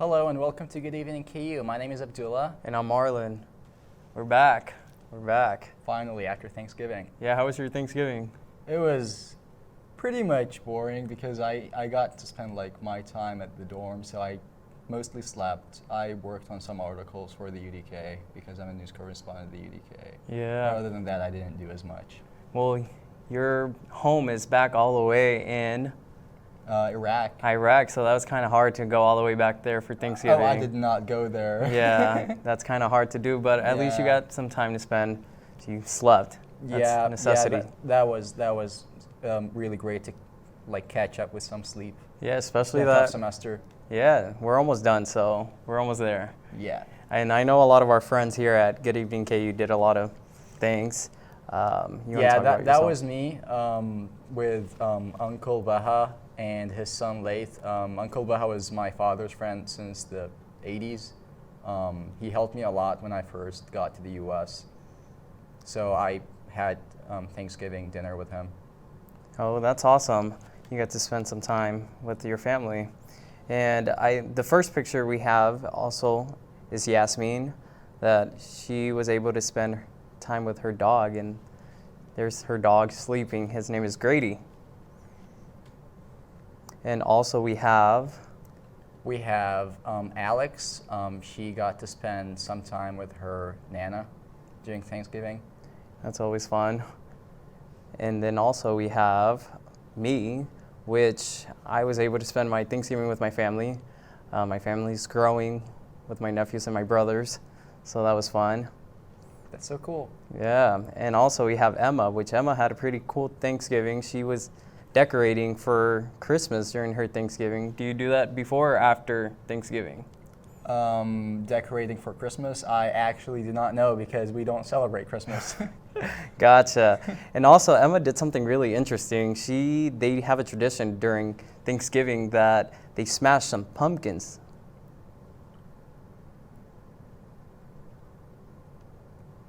Hello and welcome to Good Evening KU. My name is Abdullah. And I'm Marlon. We're back. Finally, after Thanksgiving. Yeah, how was your Thanksgiving? It was pretty much boring because I got to spend like my time at the dorm, so I mostly slept. I worked on some articles for the UDK because I'm a news correspondent at the UDK. Yeah. Other than that, I didn't do as much. Well, your home is back all the way in Iraq, so that was kind of hard to go all the way back there for Thanksgiving. Oh, I did not go there. Yeah, that's kind of hard to do, but at least you got some time to spend. You slept. That's a necessity. Yeah, that was really great to like catch up with some sleep. Yeah, especially that that semester. Yeah, we're almost done, so we're almost there. Yeah. And I know a lot of our friends here at Good Evening KU did a lot of things. That was me with Uncle Baha and his son Laith. Uncle Baha was my father's friend since the 80s. He helped me a lot when I first got to the U.S. So I had Thanksgiving dinner with him. Oh, that's awesome. You got to spend some time with your family. And the first picture we have also is Yasmin, that she was able to spend time with her dog, and there's her dog sleeping. His name is Grady. And also we have Alex. She got to spend some time with her Nana during Thanksgiving. That's always fun. And then also we have me, which I was able to spend my Thanksgiving with my family. My family's growing with my nephews and my brothers, so that was fun. That's so cool. Yeah, and also we have Emma, which Emma had a pretty cool Thanksgiving. She was decorating for Christmas during her Thanksgiving. Do you do that before or after Thanksgiving? Decorating for Christmas, I actually do not know because we don't celebrate Christmas. Gotcha. And also Emma did something really interesting. They have a tradition during Thanksgiving that they smash some pumpkins.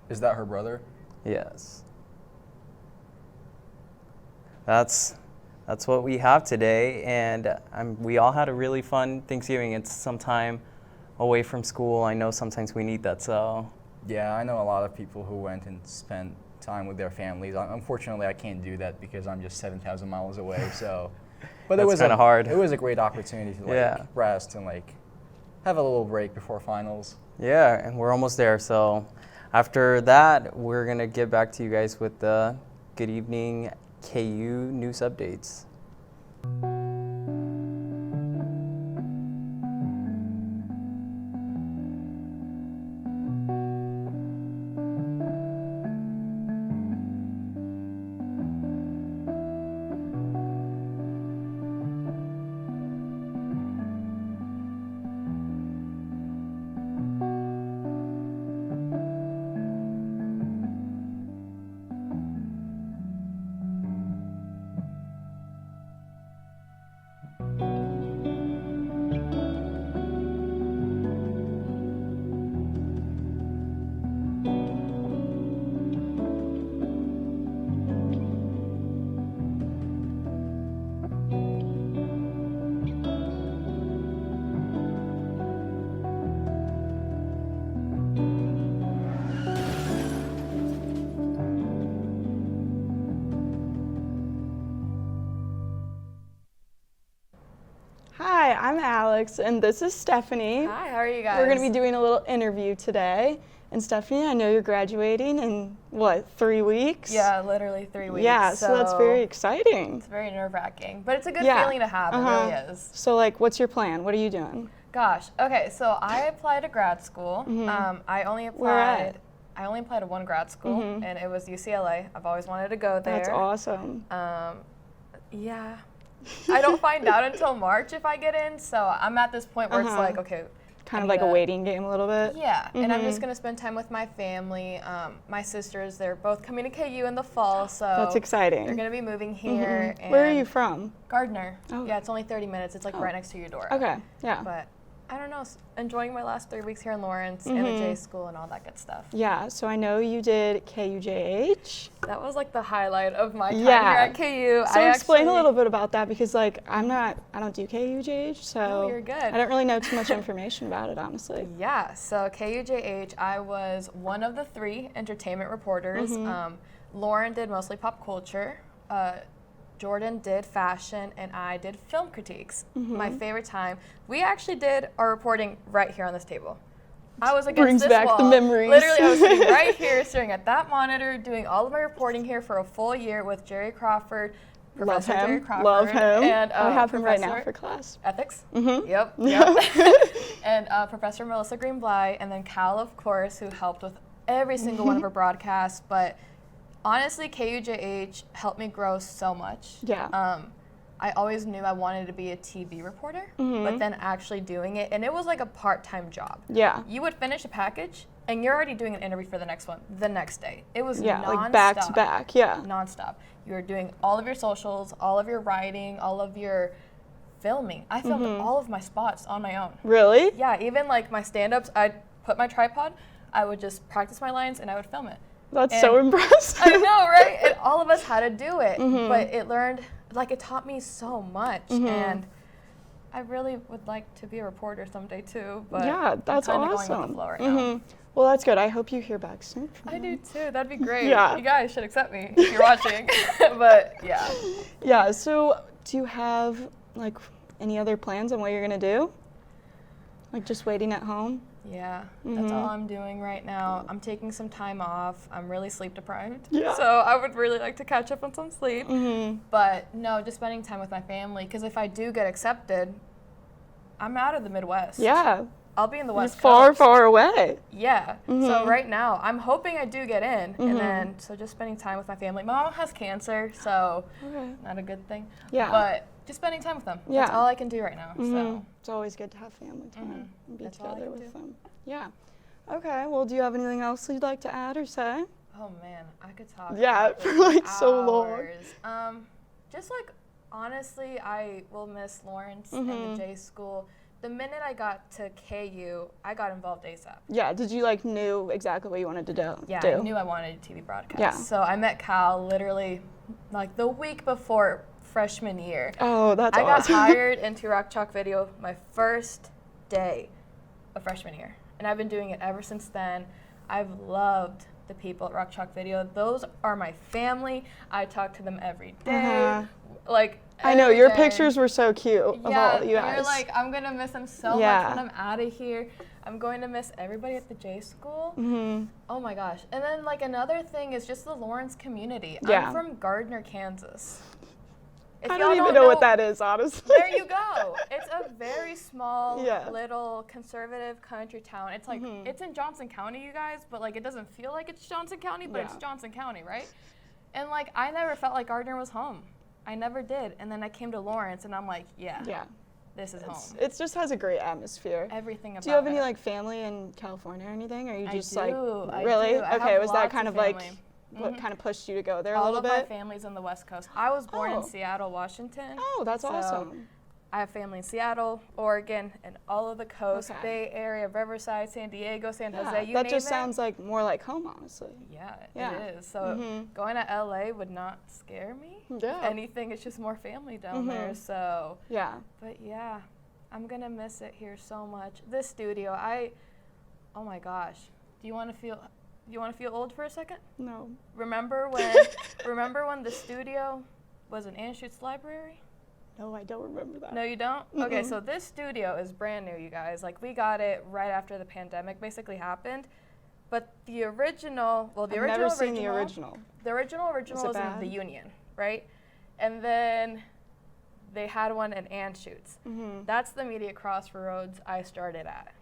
Is that her brother? Yes. That's what we have today, and we all had a really fun Thanksgiving. It's some time away from school. I know sometimes we need that, so. Yeah, I know a lot of people who went and spent time with their families. Unfortunately, I can't do that because I'm just 7,000 miles away, so. But it was kind of hard. It was a great opportunity to rest and have a little break before finals. Yeah, and we're almost there, so after that, we're gonna get back to you guys with the Good Evening KU news updates. Hi, I'm Alex, and this is Stephanie. Hi, how are you guys? We're going to be doing a little interview today. And Stephanie, I know you're graduating in, 3 weeks? Yeah, literally 3 weeks. Yeah, so that's very exciting. It's very nerve-wracking, but it's a good feeling to have, it really is. So, what's your plan? What are you doing? Gosh, okay, so I applied to grad school. I only applied to one grad school, and it was UCLA. I've always wanted to go there. That's awesome. Yeah. I don't find out until March if I get in, so I'm at this point where it's like, okay. Kind of like a waiting game a little bit? Yeah, and I'm just going to spend time with my family. My sisters, they're both coming to KU in the fall, so. That's exciting. They're going to be moving here. And where are you from? Gardner. Oh. Yeah, it's only 30 minutes. It's right next to your door. Okay, yeah. But I don't know, enjoying my last 3 weeks here in Lawrence and the J school and all that good stuff. Yeah, so I know you did KUJH. That was like the highlight of my time here at KU. So explain a little bit about that, because like I don't do KUJH, so no, you're good. I don't really know too much information about it, honestly. Yeah, so KUJH, I was one of the 3 entertainment reporters. Lauren did mostly pop culture. Jordan did fashion, and I did film critiques. My favorite time. We actually did our reporting right here on this table. I was against Brings this back wall. the memories. Literally, I was sitting right here, staring at that monitor, doing all of my reporting here for a full year with Jerry Crawford, Professor Jerry Crawford. Love him. And, I have him right now for class. Ethics. Yep. And Professor Melissa Green-Bly, and then Cal, of course, who helped with every single one of our broadcasts. But honestly, KUJH helped me grow so much. Yeah. I always knew I wanted to be a TV reporter, but then actually doing it, and it was like a part-time job. Yeah. You would finish a package, and you're already doing an interview for the next one the next day. It was nonstop. Like back to back. Yeah. Nonstop. You were doing all of your socials, all of your writing, all of your filming. I filmed all of my spots on my own. Really? Yeah, even like my stand-ups, I'd put my tripod, I would just practice my lines, and I would film it. That's so impressive. I know, right? And all of us had to do it, but it taught me so much, and I really would like to be a reporter someday too. But yeah, that's I'm awesome. going with the flow right now. Well, that's good. I hope you hear back soon from I them. do too. That'd be great. Yeah. You guys should accept me if you're watching. But yeah. Yeah. So, do you have like any other plans on what you're gonna do? Like just waiting at home? Yeah, that's all I'm doing right now. I'm taking some time off. I'm really sleep deprived. Yeah. So I would really like to catch up on some sleep. But no, just spending time with my family, because if I do get accepted, I'm out of the Midwest. Yeah. I'll be in the West Far, Coast. far away. Yeah. So right now, I'm hoping I do get in, and then so just spending time with my family. My mom has cancer, so not a good thing. Yeah. But just spending time with them. Yeah. That's all I can do right now. So It's always good to have family time and be That's all I together can with do. them. Yeah. Okay. Well, do you have anything else you'd like to add or say? oh man, I could talk. Yeah, about this for, like, so long. hours. Just like honestly, I will miss Lawrence and the J school. The minute I got to KU, I got involved ASAP. Yeah. Did you like knew exactly what you wanted to do? Yeah, I knew I wanted a TV broadcast. Yeah. So I met Cal literally like the week before freshman year. Oh, that's I awesome. got hired into Rock Chalk Video my first day of freshman year, and I've been doing it ever since then. I've loved the people at Rock Chalk Video. Those are my family. I talk to them every day. Like I know your day. pictures were so cute of all you guys. You're like, I'm gonna miss them so much when I'm out of here. I'm going to miss everybody at the J school. Oh my gosh. And then like another thing is just the Lawrence community. Yeah. I'm from Gardner, Kansas. If I y'all don't even know what that is, honestly. There you go. It's a very small, Yeah. little conservative country town. It's like, it's in Johnson County, you guys, but like it doesn't feel like it's Johnson County, but it's Johnson County, right? And like I never felt like Gardner was home. I never did. And then I came to Lawrence and I'm like, yeah. This is home. It just has a great atmosphere. Everything about it. Do you have any like family in California or anything? Or are you just I like do. really? I Okay, have was that lots kind of family. like what kind of pushed you to go there a All little of bit? my family's on the West Coast. I was born in Oh. Seattle, Washington. Oh, that's So awesome. I have family in Seattle, Oregon, and all of the coast, Okay. Bay Area, Riverside, San Diego, San Yeah, Jose, you that name just it. sounds like more like home, honestly. Yeah, Yeah. it is. So going to LA would not scare me. Yeah. If anything, it's just more family down there. So, Yeah. but yeah, I'm gonna miss it here so much. This studio, oh my gosh. Do you want to feel old for a second? No. Remember when the studio was in Anschutz Library? No, I don't remember that. No, you don't? Okay, so this studio is brand new, you guys. Like, we got it right after the pandemic basically happened. But the original, I've never seen the original. The original Is it was in bad? the Union, right? And then they had one in Anschutz. That's the immediate crossroads I started at.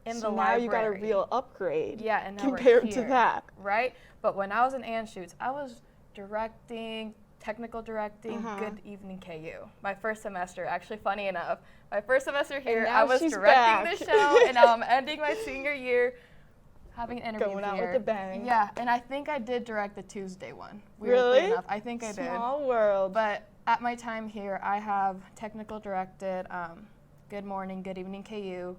In So the now library. you got a real upgrade. Yeah, and now we're compared to here, that. right? But when I was in Anschutz, I was directing, technical directing, Good Evening KU. My first semester, actually funny enough, my first semester here, now I was she's directing back. the show, and now I'm ending my senior year, having an interview Going here. out with a bang. Yeah, and I think I did direct the Tuesday one. Really? Weirdly enough, I think I did. Small world. But at my time here, I have technical directed Good Morning, Good Evening KU,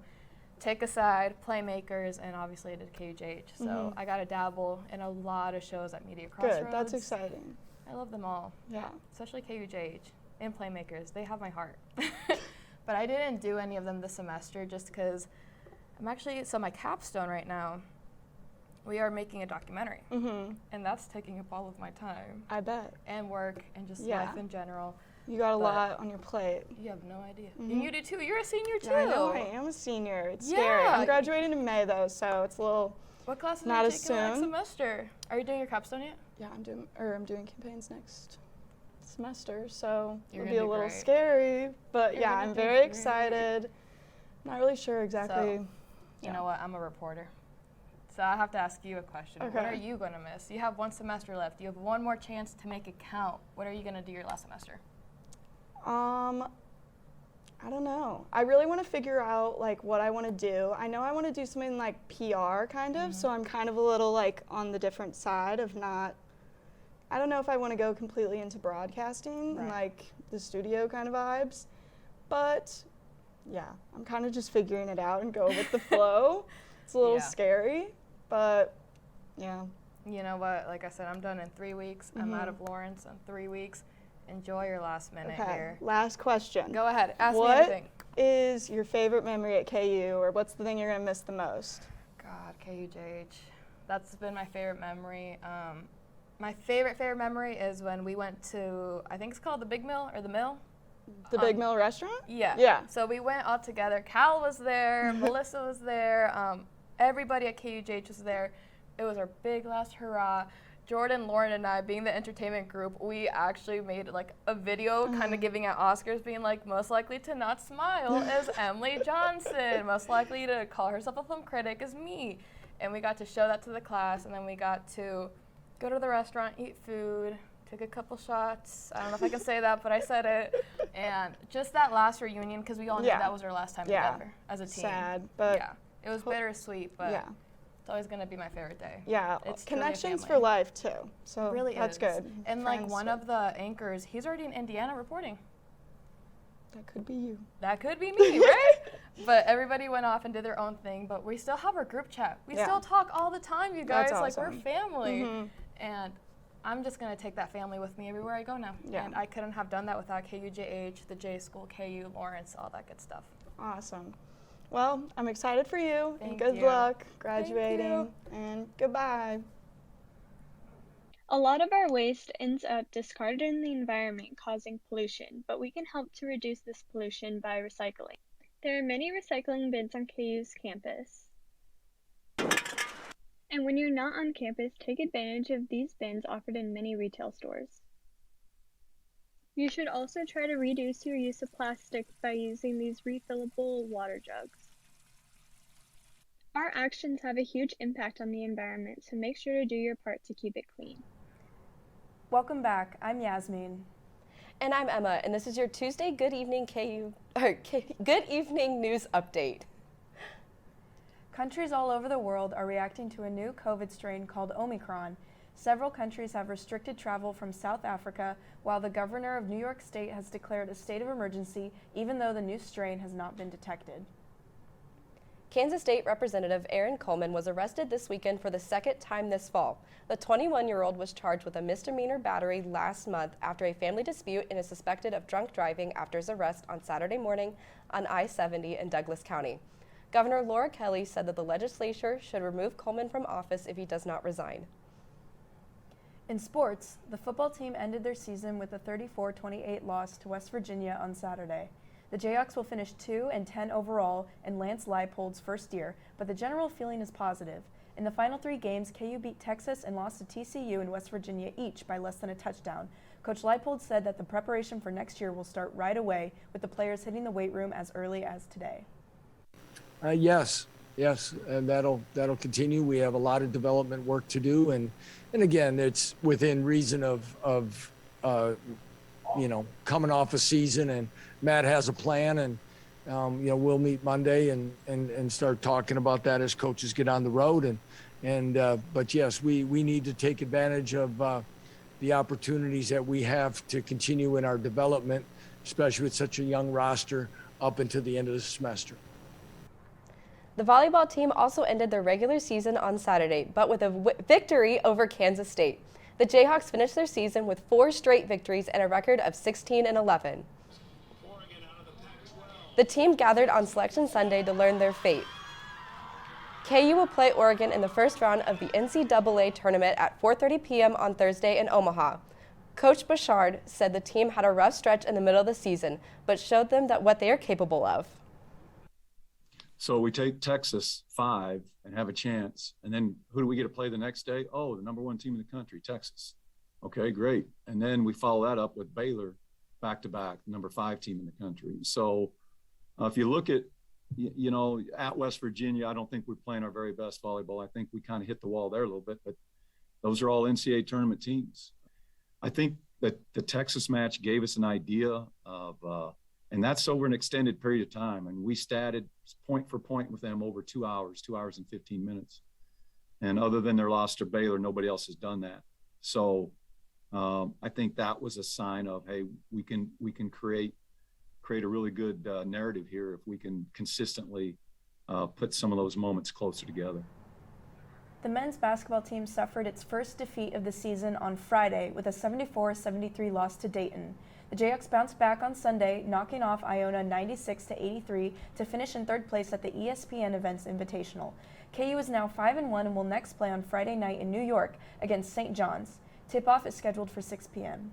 Take a Side, Playmakers, and obviously I did KUJH. So I got to dabble in a lot of shows at Media Crossroads. Good, that's exciting. I love them all. Yeah. Especially KUJH and Playmakers. They have my heart. But I didn't do any of them this semester just because so my capstone right now, we are making a documentary. And that's taking up all of my time. I bet. And work and just life in general. You got a lot on your plate. You have no idea. And you do too. You're a senior too. Yeah, I know. I am a senior. It's scary. I'm graduating in May though, so it's a little. What classes not are you as taking next soon. semester? Are you doing your capstone yet? Yeah, I'm doing campaigns next semester, so You're it'll be a gonna do little great. scary. But You're yeah, gonna I'm do very great. excited. Not really sure exactly. So, you know what? I'm a reporter. So I have to ask you a question. Okay. What are you going to miss? You have one semester left. You have one more chance to make it count. What are you going to do your last semester? I don't know. I really want to figure out like what I want to do. I know I want to do something like PR kind of, so I'm kind of a little like on the different side of not, I don't know if I want to go completely into broadcasting and like the studio kind of vibes, but yeah, I'm kind of just figuring it out and go with the flow. It's a little scary, but yeah. You know what? Like I said, I'm done in 3 weeks. I'm out of Lawrence in 3 weeks. Enjoy your last minute here. Last question. Go ahead. Ask me What anything. is your favorite memory at KU, or what's the thing you're going to miss the most? God, KUJH. That's been my favorite memory. My favorite memory is when we went to, I think it's called the Big Mill or the Mill. The Big Mill restaurant? Yeah. Yeah. So we went all together. Cal was there. Melissa was there. Everybody at KUJH was there. It was our big last hurrah. Jordan, Lauren, and I, being the entertainment group, we actually made like a video kind of giving out Oscars, being like, most likely to not smile is Emily Johnson. Most likely to call herself a film critic is me. And we got to show that to the class, and then we got to go to the restaurant, eat food, take a couple shots. I don't know if I can say that, but I said it. And just that last reunion, because we all knew that was our last time together as a team. Sad, but yeah, it was bittersweet, but it's always going to be my favorite day. Yeah, it's connections for life too. So it really that's is. good. And like one of the anchors, he's already in Indiana reporting. That could be you. That could be me, right? But everybody went off and did their own thing. But we still have our group chat. We still talk all the time, you guys. That's like awesome. we're family. And I'm just going to take that family with me everywhere I go now. Yeah. And I couldn't have done that without KUJH, the J School, KU, Lawrence, all that good stuff. Awesome. Well, I'm excited for you. Thank and good you. luck graduating. And goodbye. A lot of our waste ends up discarded in the environment, causing pollution, but we can help to reduce this pollution by recycling. There are many recycling bins on KU's campus. And when you're not on campus, take advantage of these bins offered in many retail stores. You should also try to reduce your use of plastic by using these refillable water jugs. Our actions have a huge impact on the environment, so make sure to do your part to keep it clean. Welcome back. I'm Yasmin. And I'm Emma, and this is your Tuesday Good Evening Good Evening News Update. Countries all over the world are reacting to a new COVID strain called Omicron. Several countries have restricted travel from South Africa, while the governor of New York State has declared a state of emergency, even though the new strain has not been detected. Kansas State Representative Aaron Coleman was arrested this weekend for the second time this fall. The 21-year-old was charged with a misdemeanor battery last month after a family dispute and is suspected of drunk driving after his arrest on Saturday morning on I-70 in Douglas County. Governor Laura Kelly said that the legislature should remove Coleman from office if he does not resign. In sports, the football team ended their season with a 34-28 loss to West Virginia on Saturday. The Jayhawks will finish 2-10 overall in Lance Leipold's first year, but the general feeling is positive. In the final 3 games, KU beat Texas and lost to TCU and West Virginia each by less than a touchdown. Coach Leipold said that the preparation for next year will start right away, with the players hitting the weight room as early as today. Yes, and that'll continue. We have a lot of development work to do, and again, it's within reason of coming off a season, and Matt has a plan, and we'll meet Monday and start talking about that as coaches get on the road, but yes, we need to take advantage of the opportunities that we have to continue in our development, especially with such a young roster. up until the end of the semester. The volleyball team also ended their regular season on Saturday, but with a victory over Kansas State. The Jayhawks finished their season with 4 straight victories and a record of 16-11. The team gathered on Selection Sunday to learn their fate. KU will play Oregon in the first round of the NCAA tournament at 4:30 p.m. on Thursday in Omaha. Coach Bouchard said the team had a rough stretch in the middle of the season, but showed them what they are capable of. So we take Texas 5 and have a chance. And then who do we get to play the next day? Oh, the number 1 team in the country, Texas. Okay, great. And then we follow that up with Baylor back-to-back, number 5 team in the country. So if you look at, at West Virginia, I don't think we're playing our very best volleyball. I think we kind of hit the wall there a little bit, but those are all NCAA tournament teams. I think that the Texas match gave us an idea of and that's over an extended period of time. And we statted point for point with them over 2 hours, 2 hours and 15 minutes. And other than their loss to Baylor, nobody else has done that. So I think that was a sign of, hey, we can create a really good narrative here if we can consistently put some of those moments closer together. The men's basketball team suffered its first defeat of the season on Friday with a 74-73 loss to Dayton. The Jayhawks bounced back on Sunday, knocking off Iona 96-83 to finish in 3rd place at the ESPN Events Invitational. KU is now 5-1 and will next play on Friday night in New York against St. John's. Tip-off is scheduled for 6 p.m.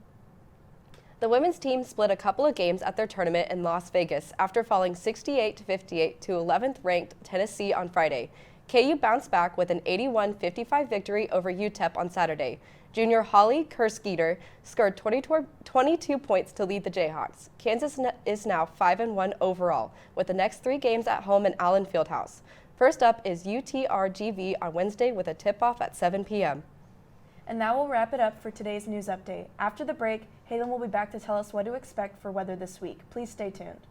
The women's team split a couple of games at their tournament in Las Vegas after falling 68-58 to 11th-ranked Tennessee on Friday. KU bounced back with an 81-55 victory over UTEP on Saturday. Junior Holly Kerskeeter scored 22 points to lead the Jayhawks. Kansas is now 5-1 overall, with the next 3 games at home in Allen Fieldhouse. First up is UTRGV on Wednesday with a tip-off at 7 p.m. And that will wrap it up for today's news update. After the break, Hayden will be back to tell us what to expect for weather this week. Please stay tuned.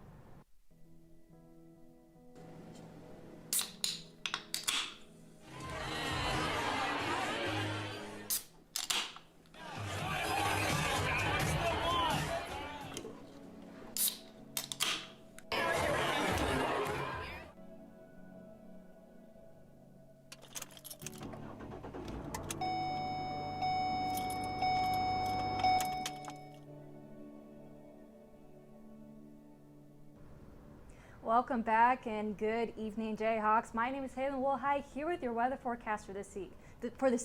Welcome back and good evening, Jayhawks. My name is Hayden Woolhigh here with your weather forecast for this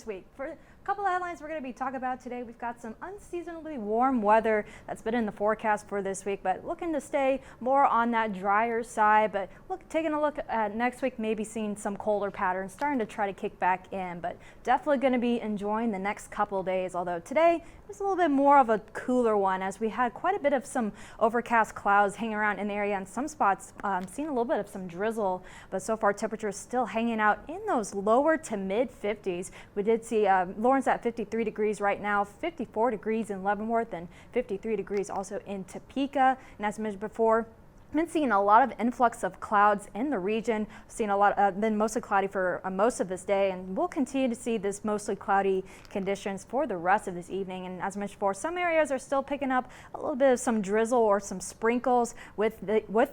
week. For a couple of headlines we're going to be talking about today, we've got some unseasonably warm weather that's been in the forecast for this week, but looking to stay more on that drier side. But taking a look at next week, maybe seeing some colder patterns starting to try to kick back in, but definitely going to be enjoying the next couple of days. Although today was a little bit more of a cooler one, as we had quite a bit of some overcast clouds hanging around in the area, and some spots seeing a little bit of some drizzle. But so far, temperatures still hanging out in those lower to mid 50s. We did see Lawrence at 53 degrees right now, 54 degrees in Leavenworth, and 53 degrees also in Topeka. And as mentioned before, been seeing a lot of influx of clouds in the region. Seeing a lot, been mostly cloudy for most of this day, and we'll continue to see this mostly cloudy conditions for the rest of this evening. And as mentioned before, some areas are still picking up a little bit of some drizzle or some sprinkles with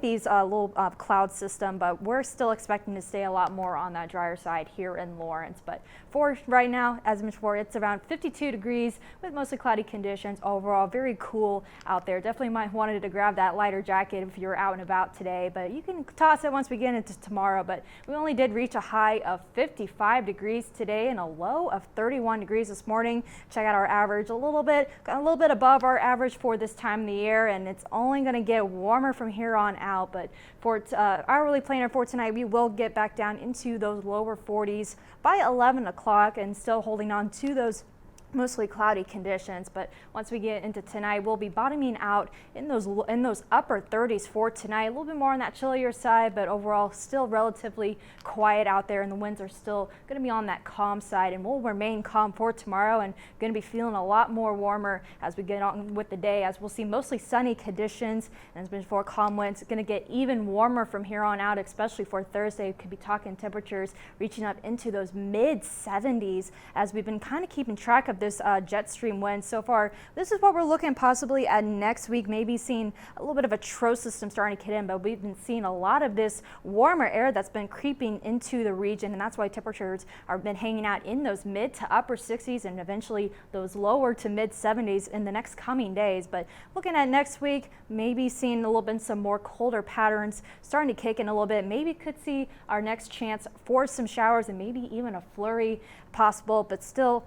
these little cloud system, but we're still expecting to stay a lot more on that drier side here in Lawrence. But for right now, as mentioned before, it's around 52 degrees with mostly cloudy conditions. Overall, very cool out there. Definitely might wanted to grab that lighter jacket if you're out and about today, but you can toss it once we get into tomorrow. But we only did reach a high of 55 degrees today and a low of 31 degrees this morning. Check out our average, a little bit above our average for this time of the year, and it's only going to get warmer from here on out. But for our early planner for tonight, we will get back down into those lower 40s by 11 o'clock and still holding on to those mostly cloudy conditions. But once we get into tonight, we'll be bottoming out in those upper 30s for tonight. A little bit more on that chillier side, but overall still relatively quiet out there, and the winds are still going to be on that calm side, and we'll remain calm for tomorrow and going to be feeling a lot more warmer as we get on with the day, as we'll see mostly sunny conditions and as before calm winds. It's going to get even warmer from here on out, especially for Thursday. We could be talking temperatures reaching up into those mid 70s, as we've been kind of keeping track of of this jet stream wind. So far, this is what we're looking possibly at next week, maybe seeing a little bit of a trough system starting to get in, but we've been seeing a lot of this warmer air that's been creeping into the region, and that's why temperatures have been hanging out in those mid to upper 60s and eventually those lower to mid 70s in the next coming days. But looking at next week, maybe seeing a little bit some more colder patterns starting to kick in a little bit. Maybe could see our next chance for some showers and maybe even a flurry possible, but still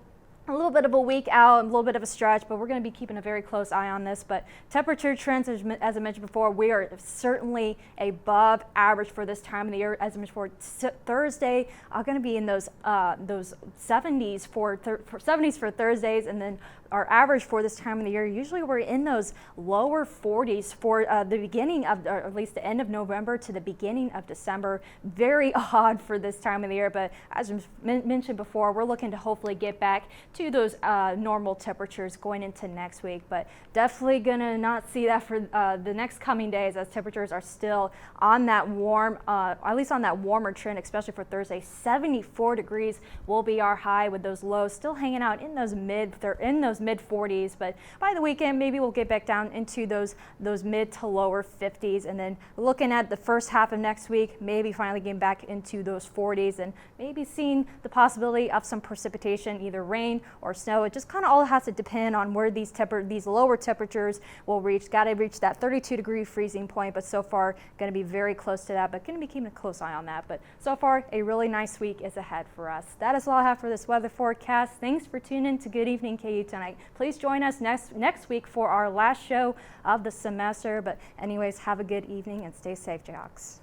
a little bit of a week out, a little bit of a stretch, but we're going to be keeping a very close eye on this. But temperature trends, as I mentioned before, we are certainly above average for this time of the year. As I mentioned before, Thursday are going to be in those 70s for 70s for Thursdays, and then our average for this time of the year, usually we're in those lower 40s for the beginning of, or at least the end of November to the beginning of December. Very odd for this time of the year, but as mentioned before, we're looking to hopefully get back to those normal temperatures going into next week, but definitely gonna not see that for the next coming days, as temperatures are still on that warm, at least on that warmer trend, especially for Thursday. 74 degrees will be our high, with those lows still hanging out in those mid 40s, but by the weekend maybe we'll get back down into those mid to lower 50s, and then looking at the first half of next week, maybe finally getting back into those 40s and maybe seeing the possibility of some precipitation, either rain or snow. It just kind of all has to depend on where these lower temperatures will reach. Got to reach that 32-degree freezing point, but so far going to be very close to that, but going to be keeping a close eye on that. But so far, a really nice week is ahead for us. That is all I have for this weather forecast. Thanks for tuning in to Good Evening KU tonight. Please join us next week for our last show of the semester. But anyways, have a good evening and stay safe, Jayhawks.